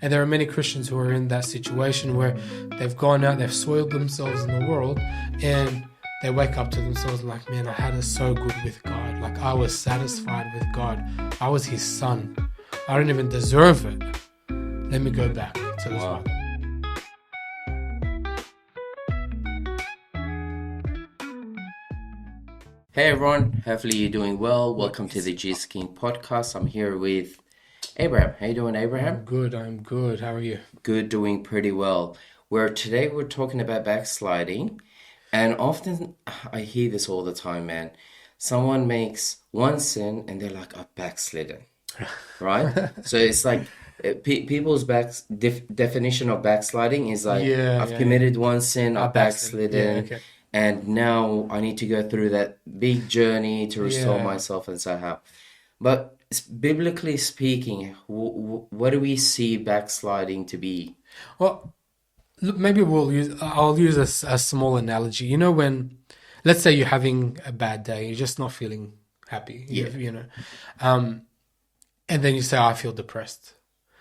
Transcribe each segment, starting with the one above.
And there are many Christians who are in that situation where they've gone out, they've soiled themselves in the world, and they wake up to themselves like, man, I had it so good with God. Like, I was satisfied with God. I was his son. I don't even deserve it. Let me go back to this Wow. Father. Hey everyone, hopefully you're doing well. Welcome to the G Skin podcast. I'm here with Abraham. How you doing, Abraham? I'm good. How are you? Good, doing pretty well. Today we're talking about backsliding, and often I hear this all the time, man. Someone makes one sin and they're like, I've backslidden, right? So it's like people's definition of backsliding is like, I've committed one sin, I've backslidden. Okay. And now I need to go through that big journey to restore Yeah. myself and so how. But biblically speaking, what do we see backsliding to be? Well, look, maybe I'll use a small analogy. You know, when, let's say you're having a bad day, you're just not feeling happy, and then you say, I feel depressed.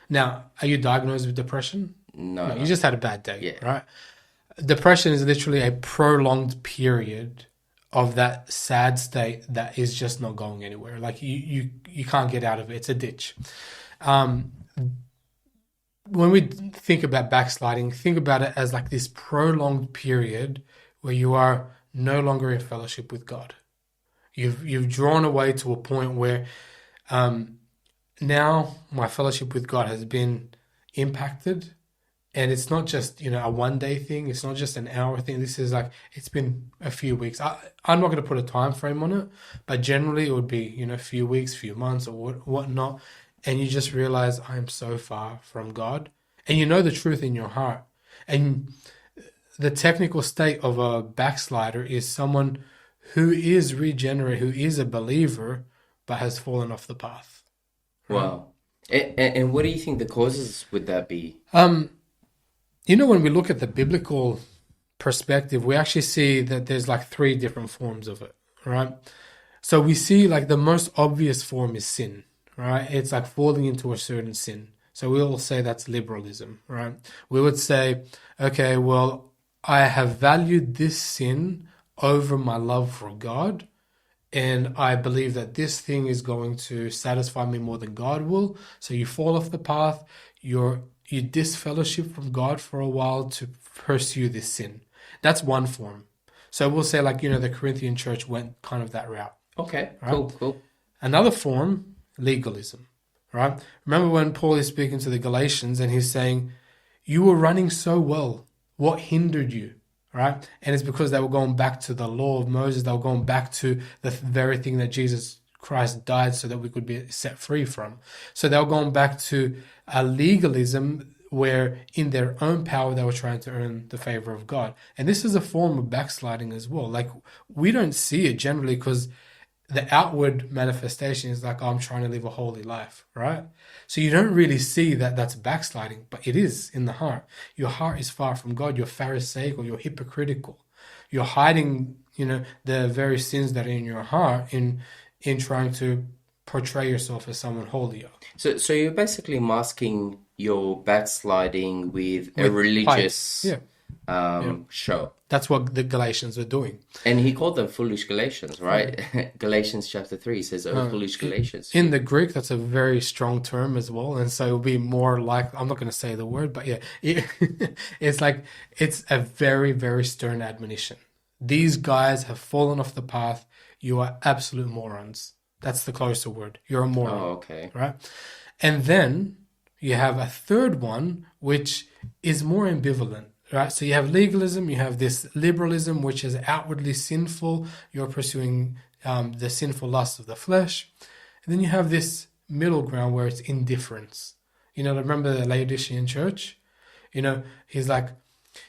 Now, are you diagnosed with depression? No. You just had a bad day, Yeah. right? Depression is literally a prolonged period of that sad state that is just not going anywhere. Like you can't get out of it. It's a ditch. When we think about backsliding, think about it as like this prolonged period where you are no longer in fellowship with God. You've drawn away to a point where now my fellowship with God has been impacted. And it's not just, a one-day thing. It's not just an hour thing. This is like, it's been a few weeks. I'm not going to put a time frame on it, but generally it would be, a few weeks, few months or whatnot. And you just realize I am so far from God. And you know the truth in your heart. And the technical state of a backslider is someone who is regenerate, who is a believer, but has fallen off the path. Wow. And what do you think the causes would that be? When we look at the biblical perspective, we actually see that there's like three different forms of it, right? So we see like the most obvious form is sin, right? It's like falling into a certain sin. So we'll say that's liberalism, right? We would say, okay, well, I have valued this sin over my love for God, and I believe that this thing is going to satisfy me more than God will. So you fall off the path, you disfellowship from God for a while to pursue this sin. That's one form. So we'll say the Corinthian church went kind of that route. Okay, Right? cool. Another form, legalism, right? Remember when Paul is speaking to the Galatians and he's saying, you were running so well. What hindered you? Right? And it's because they were going back to the law of Moses. They were going back to the very thing that Jesus Christ died so that we could be set free from. So they were going back to a legalism where in their own power they were trying to earn the favor of God. And this is a form of backsliding as well. Like, we don't see it generally because the outward manifestation is like, oh, I'm trying to live a holy life, right? So you don't really see that that's backsliding, but it is in the heart. Your heart is far from God. You're Pharisaical, you're hypocritical. You're hiding, the very sins that are in your heart in trying to portray yourself as someone holier. So you're basically masking your backsliding with a With religious Yeah. show. That's what the Galatians were doing. And he called them foolish Galatians, right? Galatians chapter 3 says, oh, foolish Galatians. In the Greek, that's a very strong term as well. And so it'll be more like, I'm not going to say the word, but yeah, it's like, it's a very, very stern admonition. These guys have fallen off the path. You are absolute morons. That's the closer word. You're a moron. Oh, okay. Right? And then you have a third one, which is more ambivalent. Right, so you have legalism, you have this liberalism, which is outwardly sinful. You're pursuing the sinful lusts of the flesh. And then you have this middle ground where it's indifference. Remember the Laodicean church? He's like,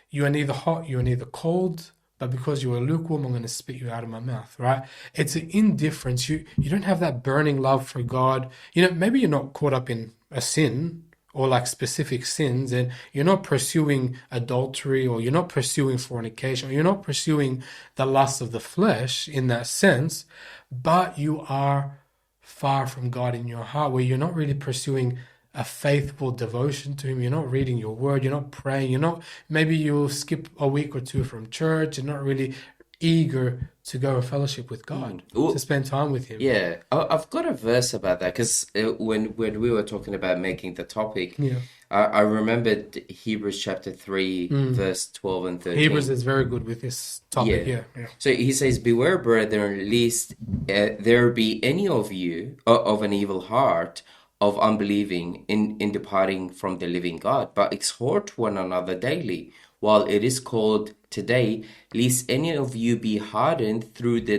you are neither hot, you are neither cold, but because you are lukewarm, I'm going to spit you out of my mouth, right? It's an indifference. You don't have that burning love for God. Maybe you're not caught up in a sin, or like specific sins, and you're not pursuing adultery, or you're not pursuing fornication, or you're not pursuing the lust of the flesh in that sense, but you are far from God in your heart, where you're not really pursuing a faithful devotion to him. You're not reading your word. You're not praying. You're not, maybe you'll skip a week or two from church. You're not really eager to go and fellowship with God, Ooh, to spend time with him. yeah, I've got a verse about that because when we were talking about making the topic, Yeah. I remembered Hebrews chapter 3, verse 12 and 13. Hebrews is very good with this topic. Yeah. Yeah. So he says, "Beware, brethren, lest there be any of you of an evil heart of unbelieving in departing from the living God, but exhort one another daily, while it is called today, lest any of you be hardened through the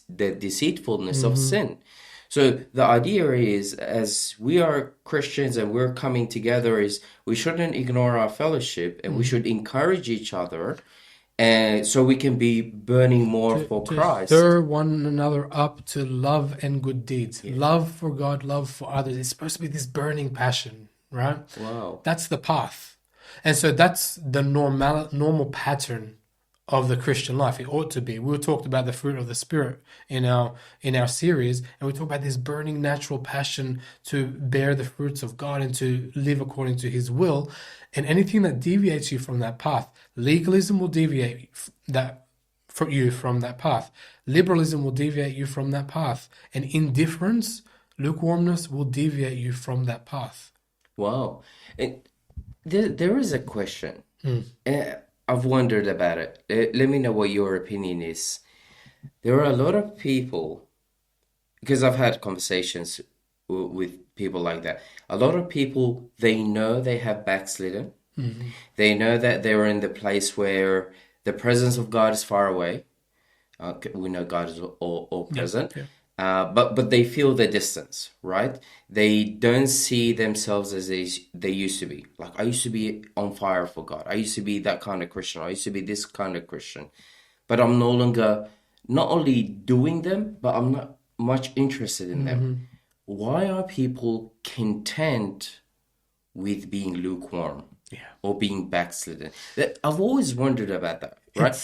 deceitfulness of sin." So the idea is, as we are Christians and we're coming together, is we shouldn't ignore our fellowship and we should encourage each other, and so we can be burning more for To Christ. stir one another up to love and good deeds. Love for God, love for others. It's supposed to be this burning passion, right? Wow. That's the path. And so that's the normal pattern of the Christian life. It ought to be. We talked about the fruit of the Spirit in our series, and we talked about this burning natural passion to bear the fruits of God and to live according to His will. And anything that deviates you from that path, legalism will deviate from you from that path. Liberalism will deviate you from that path, and indifference, lukewarmness will deviate you from that path. Wow. And there is a question. I've wondered about it. Let me know what your opinion is. There are a lot of people, because I've had conversations with people like that. A lot of people, they know they have backslidden. They know that they're in the place where the presence of God is far away. We know God is all present. But they feel the distance, right? They don't see themselves as they used to be. Like, I used to be on fire for God. I used to be that kind of Christian. I used to be this kind of Christian. But I'm no longer not only doing them, but I'm not much interested in them. Why are people content with being lukewarm? Or being backslidden? I've always wondered about that, right?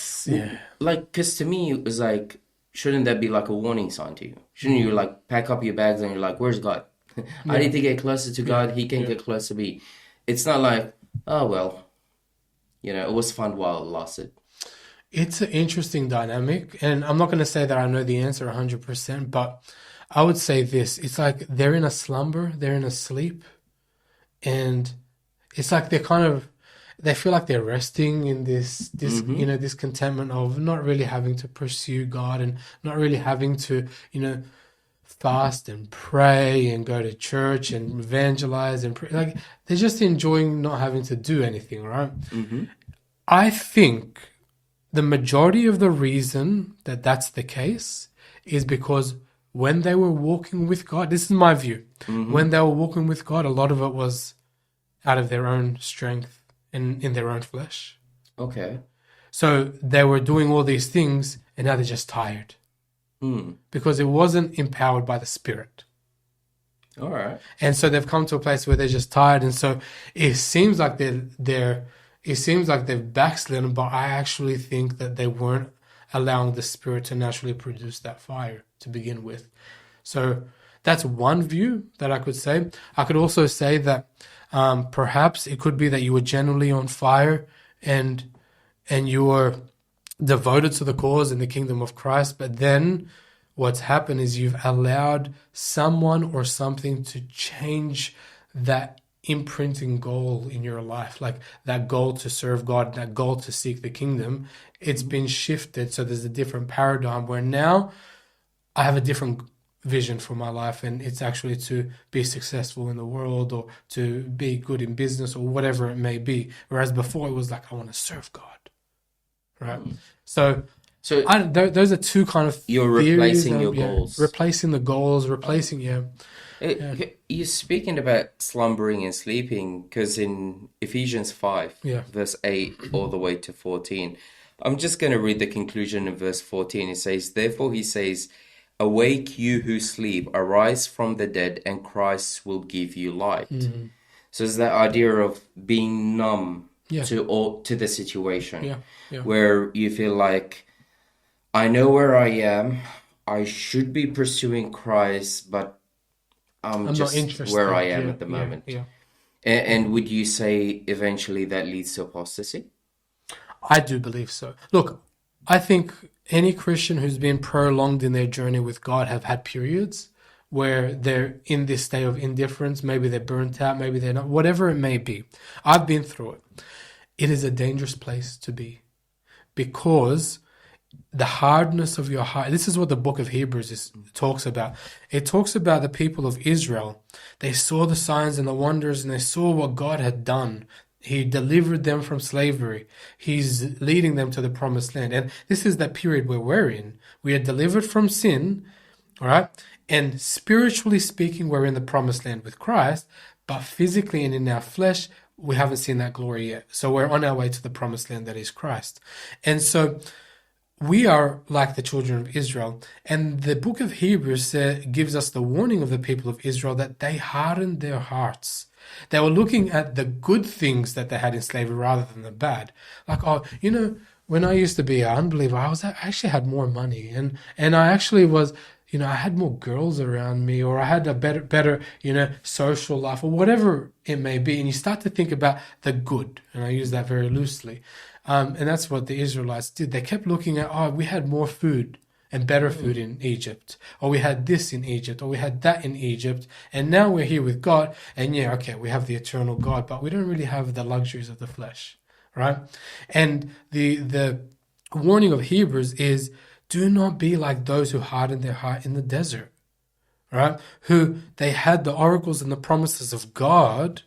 Like, because to me, it was like, shouldn't that be like a warning sign to you? Shouldn't you like pack up your bags and you're like, where's God? I need to get closer to God. He can get closer to me. It's not like, oh, well, it was fun while it lasted. It's an interesting dynamic. And I'm not going to say that I know the answer 100%, but I would say this. It's like they're in a slumber, they're in a sleep, and it's like they feel like they're resting in this this contentment of not really having to pursue God and not really having to fast and pray and go to church and evangelize and pray. Like, they're just enjoying not having to do anything, right? I think the majority of the reason that that's the case is because when they were walking with God, this is my view, when they were walking with God, a lot of it was out of their own strength and in their own flesh. Okay. So they were doing all these things and now they're just tired. Because it wasn't empowered by the Spirit. All right. And so they've come to a place where they're just tired. And so it seems like they've backslidden, but I actually think that they weren't allowing the Spirit to naturally produce that fire to begin with. So that's one view that I could say. I could also say that perhaps it could be that you were genuinely on fire and you were devoted to the cause in the kingdom of Christ, but then what's happened is you've allowed someone or something to change that imprinting goal in your life, like that goal to serve God, that goal to seek the kingdom. It's been shifted, so there's a different paradigm where now I have a different vision for my life, and it's actually to be successful in the world or to be good in business or whatever it may be. Whereas before it was like, I want to serve God, right? So those are two kind of you're replacing your goals, replacing the goals, replacing You're speaking about slumbering and sleeping, because in Ephesians 5, verse 8 all the way to 14, I'm just going to read the conclusion in verse 14. It says, "Therefore he says, awake you who sleep, arise from the dead, and Christ will give you light." So it's that idea of being numb to the situation, where you feel like, I know where I am, I should be pursuing Christ, but I'm just not interested where I am at the moment. And would you say eventually that leads to apostasy? I do believe so. Look, I think any Christian who's been prolonged in their journey with God have had periods where they're in this state of indifference. Maybe they're burnt out, maybe they're not, whatever it may be. I've been through it. It is a dangerous place to be because the hardness of your heart. This is what the book of talks about. It talks about the people of Israel. They saw the signs and the wonders, and they saw what God had done. He delivered them from slavery. He's leading them to the promised land. And this is that period where we're in. We are delivered from sin, all right? And spiritually speaking, we're in the promised land with Christ, but physically and in our flesh, we haven't seen that glory yet. So we're on our way to the promised land that is Christ. And so we are like the children of Israel. And the book of Hebrews gives us the warning of the people of Israel that they hardened their hearts. They were looking at the good things that they had in slavery rather than the bad. Like, oh, when I used to be an unbeliever, I actually had more money, and I actually was, I had more girls around me, or I had a better, social life, or whatever it may be. And you start to think about the good, and I use that very loosely. And that's what the Israelites did. They kept looking at, oh, we had more food and better food in Egypt, or we had this in Egypt, or we had that in Egypt, and now we're here with God, and yeah, okay, we have the eternal God, but we don't really have the luxuries of the flesh, right? And the warning of Hebrews is, do not be like those who hardened their heart in the desert, right? Who they had the oracles and the promises of God,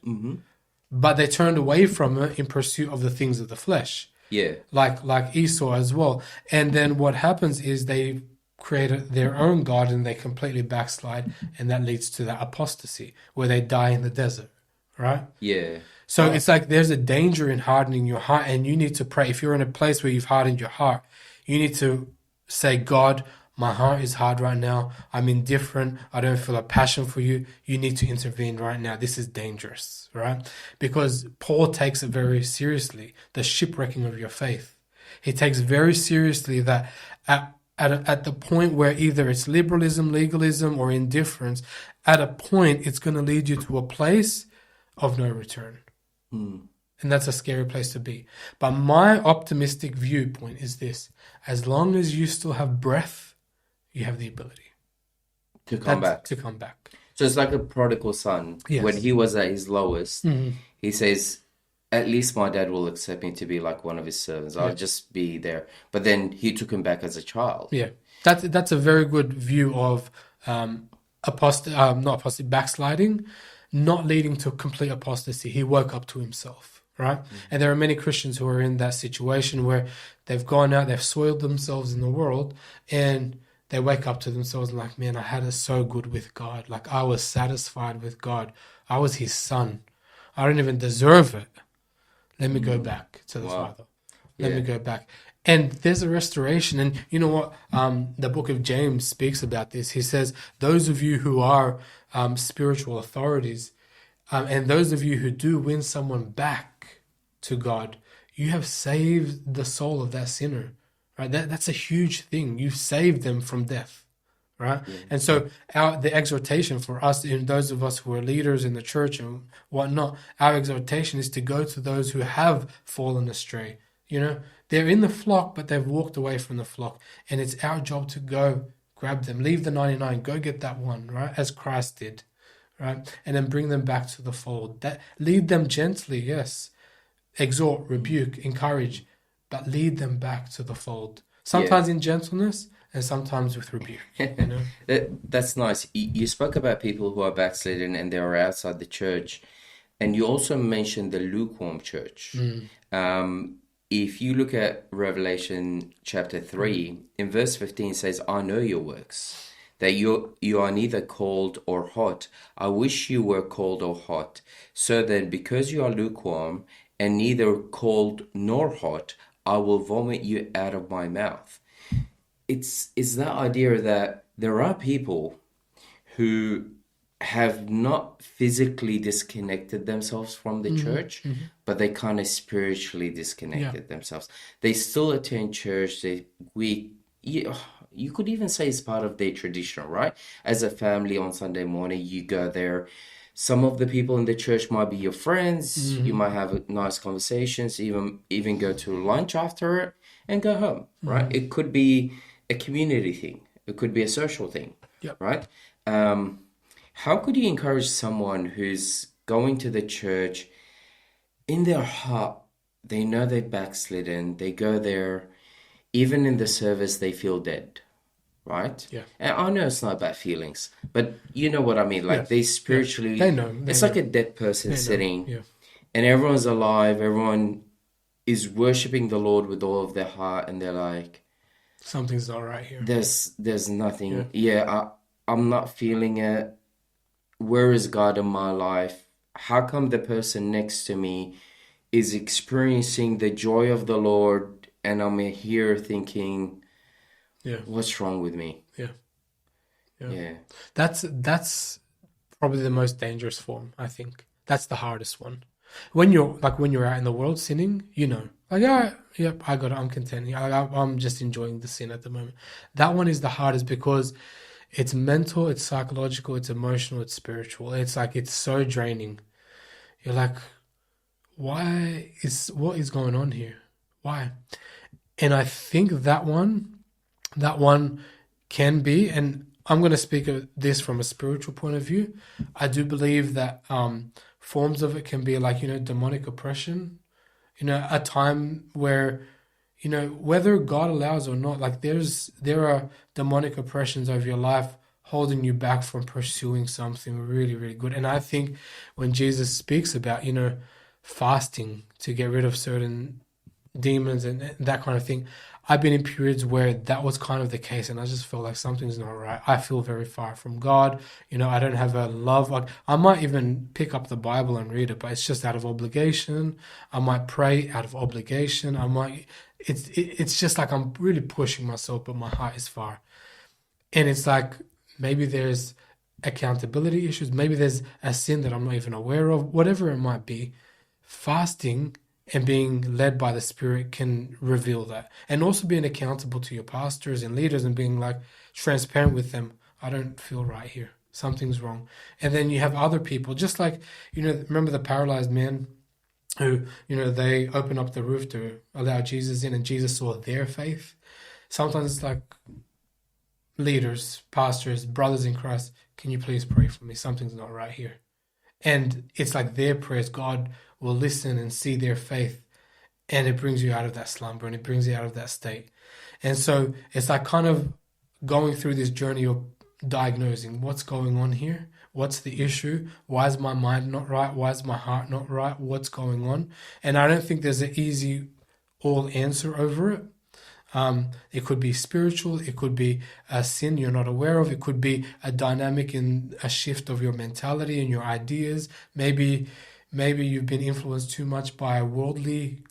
but they turned away from it in pursuit of the things of the flesh. Yeah. Like Esau as well. And then what happens is they create their own God and they completely backslide, and that leads to that apostasy where they die in the desert, right? Yeah. So it's like there's a danger in hardening your heart, and you need to pray. If you're in a place where you've hardened your heart, you need to say, God, my heart is hard right now. I'm indifferent. I don't feel a passion for you. You need to intervene right now. This is dangerous, right? Because Paul takes it very seriously, the shipwrecking of your faith. He takes very seriously that at the point where either it's liberalism, legalism, or indifference, at a point it's going to lead you to a place of no return. And that's a scary place to be. But my optimistic viewpoint is this: as long as you still have breath, you have the ability To come back. to come back. So it's like a prodigal son. Yes. When he was at his lowest, he says, at least my dad will accept me to be like one of his servants. I'll just be there. But then he took him back as a child. Yeah, that's a very good view of backsliding, not leading to complete apostasy. He woke up to himself, right? And there are many Christians who are in that situation where they've gone out, they've soiled themselves in the world, and they wake up to themselves and like, man, I had it so good with God. Like, I was satisfied with God. I was his son. I don't even deserve it. Let me go back to the Father. Let me go back. And there's a restoration. And you know what? The book of James speaks about this. He says, those of you who are spiritual authorities, and those of you who do win someone back to God, you have saved the soul of that sinner. Right? That's a huge thing. You've saved them from death. Right? Yeah. And so the exhortation for us, in those of us who are leaders in the church and whatnot, our exhortation is to go to those who have fallen astray. They're in the flock, but they've walked away from the flock. And it's our job to go grab them, leave the 99, go get that one, right? As Christ did, right? And then bring them back to the fold. Lead them gently, yes. Exhort, rebuke, encourage, but lead them back to the fold. Sometimes in gentleness and sometimes with rebuke. That's nice. You spoke about people who are backslidden and they are outside the church. And you also mentioned the lukewarm church. If you look at Revelation chapter 3, in verse 15 says, I know your works, that you are neither cold or hot. I wish you were cold or hot. So then, because you are lukewarm and neither cold nor hot, I will vomit you out of my mouth. It's that idea that there are people who have not physically disconnected themselves from the church, but they kind of spiritually disconnected themselves. They still attend church. You could even say it's part of their tradition, right? As a family on Sunday morning, you go there. Some of the people in the church might be your friends. You might have nice conversations, even go to lunch after it and go home, right? It could be a community thing. It could be a social thing, Yep. right? How could you encourage someone who's going to the church in their heart? They know they're backslidden. They go there, even in the service, they feel dead, right? Yeah. And I know it's not about feelings, but you know what I mean. Like Yes. they Yes. spiritually, They know. it's They like know. a dead person They know. sitting, Yeah. and everyone's alive. Everyone is worshiping the Lord with all of their heart, and they're like, Something's not right here. there's nothing. Yeah, I'm not feeling it. Where is God in my life? How come the person next to me is experiencing the joy of the Lord, and I'm here thinking, Yeah. what's wrong with me? Yeah. Yeah. Yeah. That's probably the most dangerous form, I think. That's the hardest one. When you're out in the world sinning, like, yeah, yep, I got it, I'm content. I'm just enjoying the sin at the moment. That one is the hardest because it's mental, it's psychological, it's emotional, it's spiritual. It's like it's so draining. You're like, what is going on here? Why? And I think that one can be, and I'm going to speak of this from a spiritual point of view. I do believe that forms of it can be like, demonic oppression, a time where, whether God allows or not, like there are demonic oppressions over your life holding you back from pursuing something really, really good. And I think when Jesus speaks about, fasting to get rid of certain demons and that kind of thing, I've been in periods where that was kind of the case, and I just felt like something's not right. I feel very far from God. I don't have a love. Like, I might even pick up the Bible and read it, but it's just out of obligation. I might pray out of obligation. It's just like I'm really pushing myself, but my heart is far. And it's like maybe there's accountability issues. Maybe there's a sin that I'm not even aware of. Whatever it might be, fasting and being led by the Spirit can reveal that. And also being accountable to your pastors and leaders and being like transparent with them. I don't feel right here. Something's wrong. And then you have other people, just like, remember the paralyzed man who, they open up the roof to allow Jesus in and Jesus saw their faith. Sometimes it's like leaders, pastors, brothers in Christ, can you please pray for me? Something's not right here. And it's like their prayers, God will listen and see their faith, and it brings you out of that slumber and it brings you out of that state. And so it's like kind of going through this journey of diagnosing what's going on here, what's the issue, why is my mind not right, why is my heart not right, what's going on. And I don't think there's an easy all answer over it. It could be spiritual, it could be a sin you're not aware of, it could be a dynamic in a shift of your mentality and your ideas. Maybe you've been influenced too much by worldly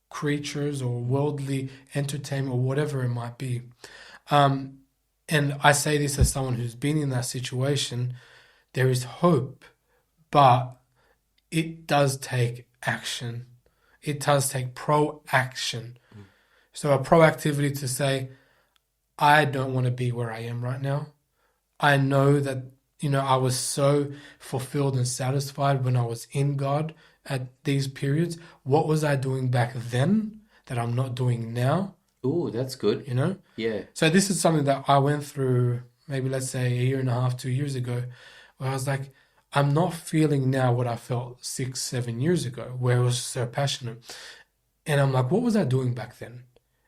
creatures or worldly entertainment or whatever it might be. And I say this as someone who's been in that situation. There is hope, but it does take action. It does take pro-action. So a proactivity to say, I don't want to be where I am right now. I know that, I was so fulfilled and satisfied when I was in God at these periods. What was I doing back then that I'm not doing now? Oh, that's good. Yeah. So this is something that I went through maybe, let's say, a year and a half, 2 years ago, where I was like, I'm not feeling now what I felt 6, 7 years ago, where I was so passionate. And I'm like, what was I doing back then?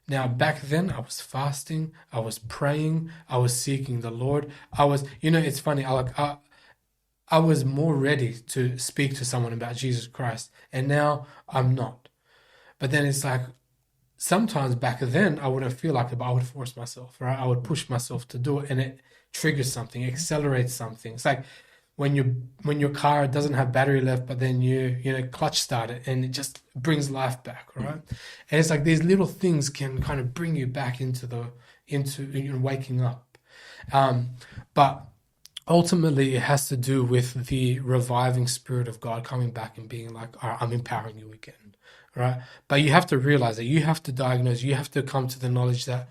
Now, back then, I was fasting, I was praying, I was seeking the Lord. I was, it's funny, I was more ready to speak to someone about Jesus Christ, and now I'm not. But then it's like, sometimes back then, I wouldn't feel like it, but I would force myself, right? I would push myself to do it, and it triggers something, accelerates something. It's like when your car doesn't have battery left, but then you clutch start it, and it just brings life back, right? And it's like these little things can kind of bring you back into waking up. But ultimately, it has to do with the reviving Spirit of God coming back and being like, all right, I'm empowering you again, right? But you have to realize that you have to diagnose, you have to come to the knowledge that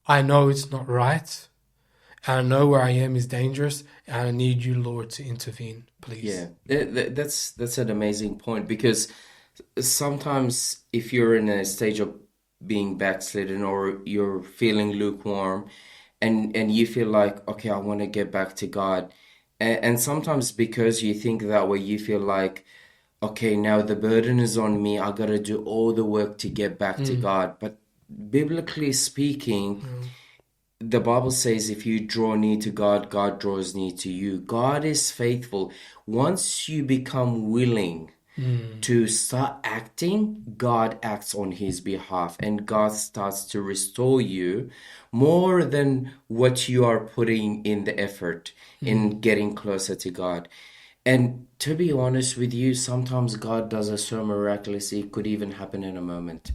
I know it's not right. and I know where I am is dangerous, and I need you, Lord, to intervene, please. Yeah, that's an amazing point, because sometimes if you're in a stage of being backslidden, or you're feeling lukewarm, and you feel like, okay, I want to get back to God, and sometimes because you think that way, you feel like, okay, now the burden is on me. I got to do all the work to get back to God. But biblically speaking, the Bible says if you draw near to God, God draws near to you. God is faithful. Once you become willing to start acting, God acts on his behalf, and God starts to restore you more than what you are putting in the effort in getting closer to God. And to be honest with you, sometimes God does it so miraculously, it could even happen in a moment.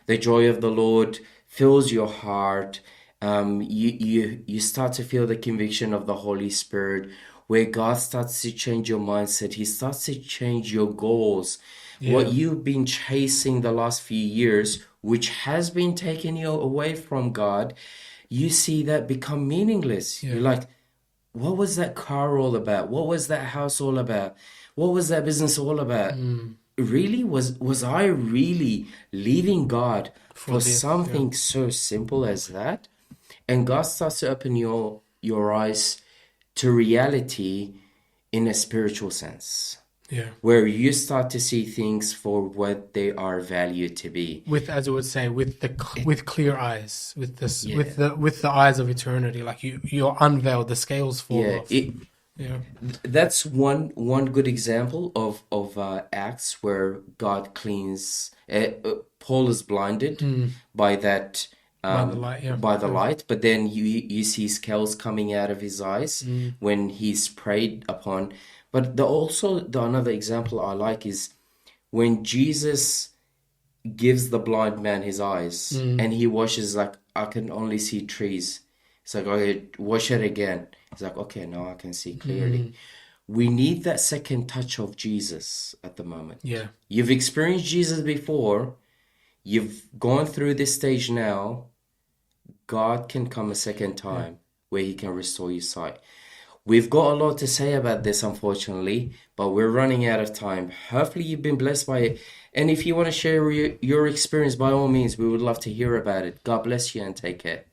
The joy of the Lord fills your heart. You start to feel the conviction of the Holy Spirit, where God starts to change your mindset. He starts to change your goals. What Yeah. you've been chasing the last few years, which has been taking you away from God, you see that become meaningless. You're Yeah. like, what was that car all about? What was that house all about? What was that business all about? Really, was I really leaving God For for this, yeah. something so simple as that? And God starts to open your eyes to reality in a spiritual sense, Yeah. where you start to see things for what they are valued to be. With, as I would say, with clear eyes, with this, Yeah. with the eyes of eternity, like you're unveiled, the scales fall Yeah, off. Yeah. that's one good example of acts where God cleans. Paul is blinded by that By the light, yeah. by the Yeah. light, but then you see scales coming out of his eyes when he's prayed upon. But the another example I like is when Jesus gives the blind man his eyes, and he washes, like, I can only see trees. It's like, okay, wash it again. It's like, okay, now I can see clearly. We need that second touch of Jesus at the moment. Yeah. You've experienced Jesus before, you've gone through this stage now. God can come a second time where he can restore your sight. We've got a lot to say about this, unfortunately, but we're running out of time. Hopefully, you've been blessed by it. And if you want to share your experience, by all means, we would love to hear about it. God bless you and take care.